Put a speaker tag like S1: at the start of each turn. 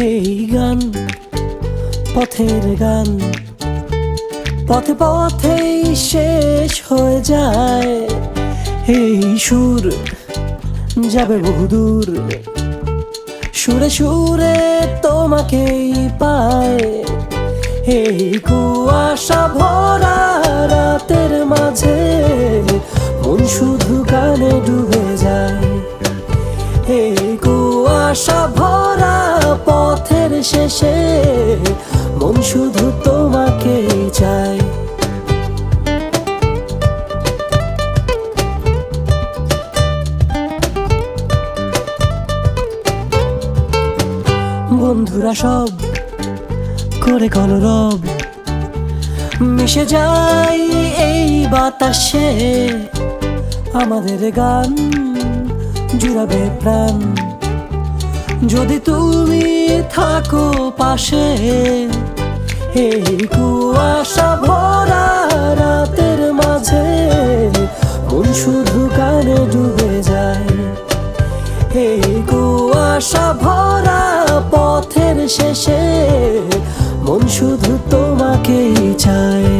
S1: এই গান পথের গান, পথে পথেই শেষ হয়ে যায়। এই সুর যাবে বহুদূর, সুরে সুরে তোমাকেই পায়। এই কুয়াশা ভরা রাতের মাঝে মন শুধু গানে ডুবে যায়। এই কুয়াশা ভরা পথের শেষে মন শুধু তোমাকেই চায়। বন্ধুরা সব করে কলরব, মিশে যায় এই বাতাসে। আমাদের গান জুড়াবে প্রাণ, যদি তুমি থাকো পাশে। এই কুয়াশা ভরা রাতের মাঝে মন শুধু গানে ডুবে যায়। এই কুয়াশা ভরা পথের শেষে মন শুধু তোমাকেই চায়।